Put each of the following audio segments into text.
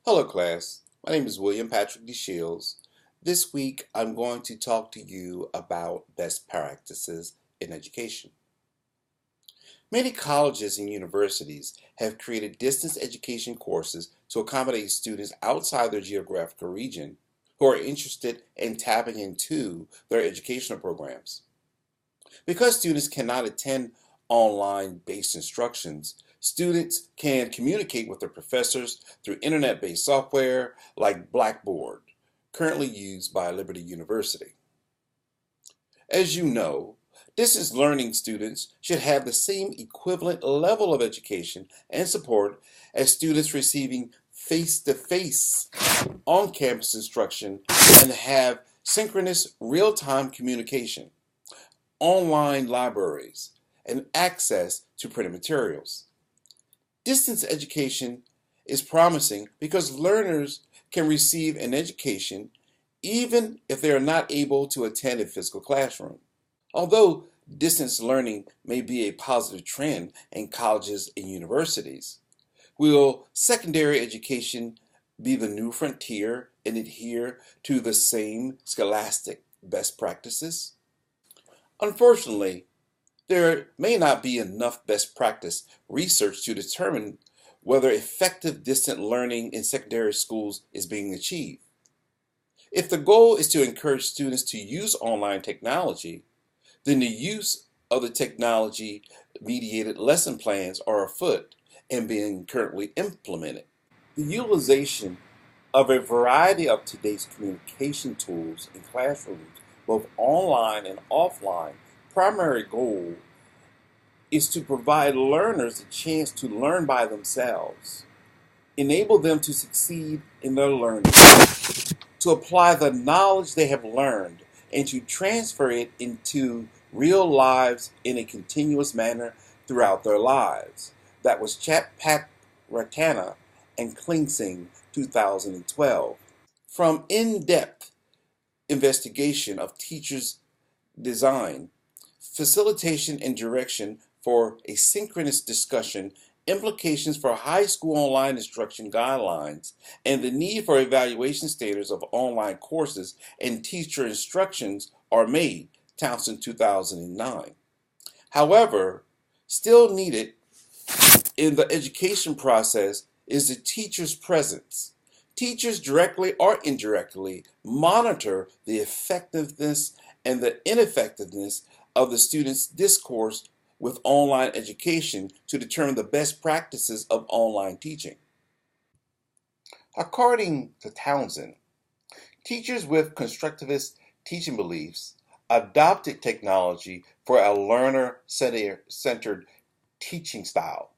Hello class, my name is William Patrick DeShields. This week I'm going to talk to you about best practices in education. Many colleges and universities have created distance education courses to accommodate students outside their geographical region who are interested in tapping into their educational programs. Because students cannot attend online-based instructions, students can communicate with their professors through internet-based software like Blackboard, currently used by Liberty University. As you know, distance learning students should have the same equivalent level of education and support as students receiving face-to-face on-campus instruction and have synchronous real-time communication, online libraries, and access to printed materials. Distance education is promising because learners can receive an education even if they are not able to attend a physical classroom. Although distance learning may be a positive trend in colleges and universities, will secondary education be the new frontier and adhere to the same scholastic best practices? Unfortunately, there may not be enough best practice research to determine whether effective distant learning in secondary schools is being achieved. If the goal is to encourage students to use online technology, then the use of the technology-mediated lesson plans are afoot and being currently implemented. The utilization of a variety of today's communication tools in classrooms, both online and offline, primary goal is to provide learners a chance to learn by themselves, enable them to succeed in their learning, to apply the knowledge they have learned, and to transfer it into real lives in a continuous manner throughout their lives. That was Ratana and Klingsing, 2012. From in-depth investigation of teachers' design, facilitation and direction for asynchronous discussion, implications for high school online instruction guidelines, and the need for evaluation standards of online courses and teacher instructions are made, Townsend 2009. However, still needed in the education process is the teacher's presence. Teachers directly or indirectly monitor the effectiveness and the ineffectiveness of the student's discourse with online education to determine the best practices of online teaching. According to Townsend, teachers with constructivist teaching beliefs adopted technology for a learner-centered teaching style,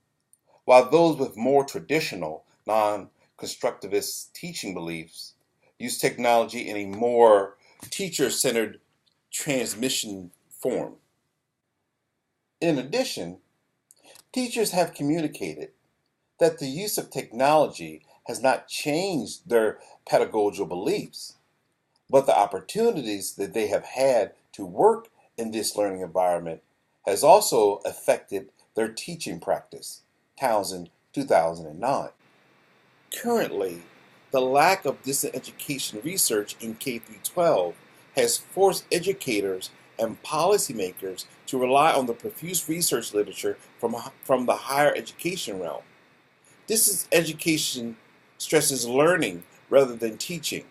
while those with more traditional, non-constructivist teaching beliefs use technology in a more teacher-centered transmission form. In addition, teachers have communicated that the use of technology has not changed their pedagogical beliefs, but the opportunities that they have had to work in this learning environment has also affected their teaching practice, Townsend 2009. Currently, the lack of distant education research in K-12 has forced educators and policymakers to rely on the profuse research literature from the higher education realm. Distance education stresses learning rather than teaching.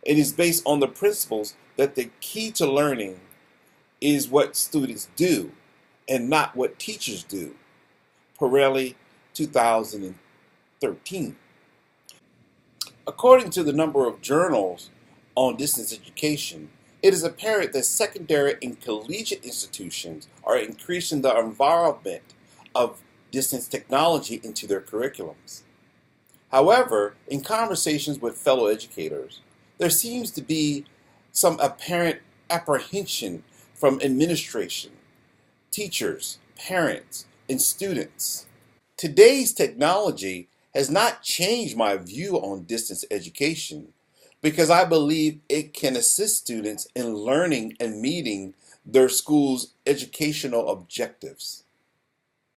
It is based on the principles that the key to learning is what students do and not what teachers do. Pirelli, 2013. According to the number of journals on distance education, it is apparent that secondary and collegiate institutions are increasing the involvement of distance technology into their curriculums. However, in conversations with fellow educators, there seems to be some apparent apprehension from administration, teachers, parents, and students. Today's technology has not changed my view on distance education because I believe it can assist students in learning and meeting their school's educational objectives.